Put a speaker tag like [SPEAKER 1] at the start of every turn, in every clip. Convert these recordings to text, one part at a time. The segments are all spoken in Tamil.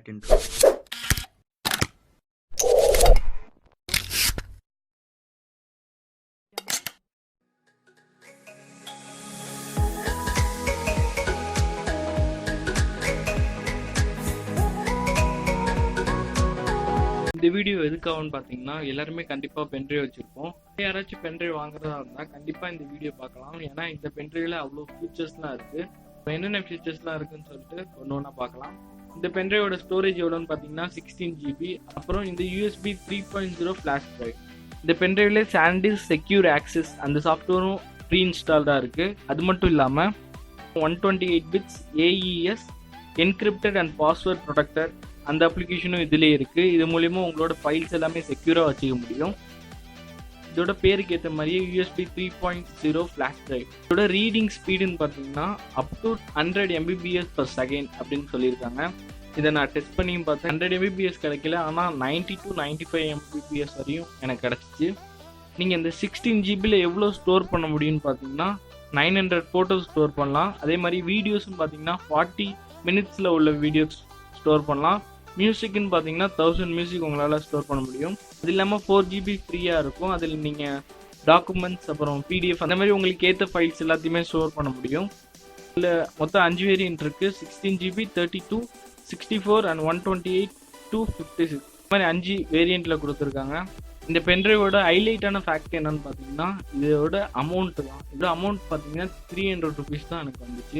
[SPEAKER 1] intro. இந்த வீடியோ எதுக்காகன்னு பார்த்தீங்கன்னா எல்லாருமே கண்டிப்பாக பென்ட்ரைவ் வச்சுருப்போம். யாராச்சும் பென்ட்ரைவ் வாங்குறதா இருந்தால் கண்டிப்பாக இந்த வீடியோ பார்க்கலாம். ஏன்னா இந்த பென்ட்ரைவில் அவ்வளோ ஃபியூச்சர்ஸ்லாம் இருக்குது. என்னென்ன ஃபியூச்சர்ஸ்லாம் இருக்குன்னு சொல்லிட்டு ஒன்று ஒன்றா பார்க்கலாம். இந்த பென்ட்ரைவோட ஸ்டோரேஜ் எவ்வளோன்னு பார்த்தீங்கன்னா 16 GB. அப்புறம் இந்த USB 3.0 ஃப்ளாஷ் ட்ரைவ். இந்த பென்ட்ரைவ்ல சாண்டிஸ் செக்யூர் ஆக்சஸ் அந்த சாஃப்ட்வேரும் ப்ரீ இன்ஸ்டால்டாக இருக்குது. அது மட்டும் இல்லாமல் 128 bits AES encrypted and password protector அந்த அப்ளிகேஷனும் இதிலே இருக்குது. இது மூலிமா உங்களோட ஃபைல்ஸ் எல்லாமே செக்யூராக வச்சுக்க முடியும். இதோட பேருக்கு ஏற்ற மாதிரியே USB 3.0 ஃப்ளாஷ் ட்ரைவ். இதோட ரீடிங் ஸ்பீடுன்னு பார்த்தீங்கன்னா அப் டு 100 Mbps/s அப்படின்னு சொல்லியிருக்காங்க. இதை நான் டெஸ்ட் பண்ணியும் பார்த்தேன். 100 Mbps கிடைக்கல, ஆனால் 90 to 95 Mbps வரையும் எனக்கு கிடச்சிச்சு. நீங்கள் இந்த 16 GB எவ்வளோ ஸ்டோர் பண்ண முடியும்னு பார்த்தீங்கன்னா 900 ஃபோட்டோஸ் ஸ்டோர் பண்ணலாம். அதே மாதிரி வீடியோஸ்ன்னு பார்த்தீங்கன்னா 40 மினிட்ஸில் உள்ள வீடியோஸ் ஸ்டோர் பண்ணலாம். மியூசிக்னு பார்த்தீங்கன்னா 1000 மியூசிக் உங்களால் ஸ்டோர் பண்ண முடியும். அது இல்லாமல் 4 GB ஃப்ரீயாக இருக்கும். அதில் நீங்கள் டாக்குமெண்ட்ஸ் அப்புறம் PDF அந்த மாதிரி உங்களுக்கு ஏற்ற ஃபைல்ஸ் எல்லாத்தையுமே ஸ்டோர் பண்ண முடியும். இதில் மொத்தம் 5 வேரியன்ட் இருக்குது. 16 GB, 32, 64 and 128 to 56 இந்த மாதிரி 5 வேரியண்ட்டில் கொடுத்துருக்காங்க. இந்த பென்ட்ரைவோட ஹைலைட்டான ஃபேக்ட் என்னன்னு பார்த்தீங்கன்னா இதோட அமௌண்ட்டு தான். இதோட அமௌண்ட் பார்த்தீங்கன்னா 300 rupees தான் எனக்கு வந்துச்சு.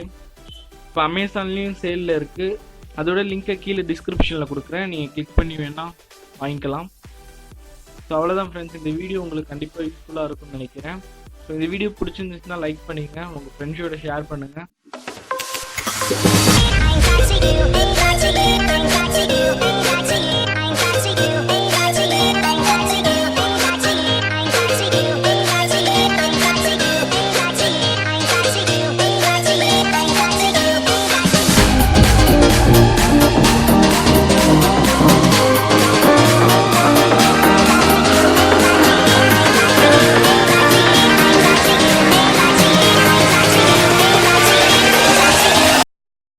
[SPEAKER 1] இப்போ அமேசான்லேயும் சேலில் இருக்குது. அதோட லிங்கை கீழே டிஸ்கிரிப்ஷனில் கொடுக்குறேன். நீங்கள் கிளிக் பண்ணி வேணால் வாங்கிக்கலாம். ஸோ அவ்வளோதான் ஃப்ரெண்ட்ஸ், இந்த வீடியோ உங்களுக்கு கண்டிப்பாக யூஸ்ஃபுல்லாக இருக்கும்னு நினைக்கிறேன். ஸோ இந்த வீடியோ பிடிச்சிருந்துச்சுன்னா லைக் பண்ணிக்கங்க, உங்கள் ஃப்ரெண்ட்ஸோட ஷேர் பண்ணுங்கள்.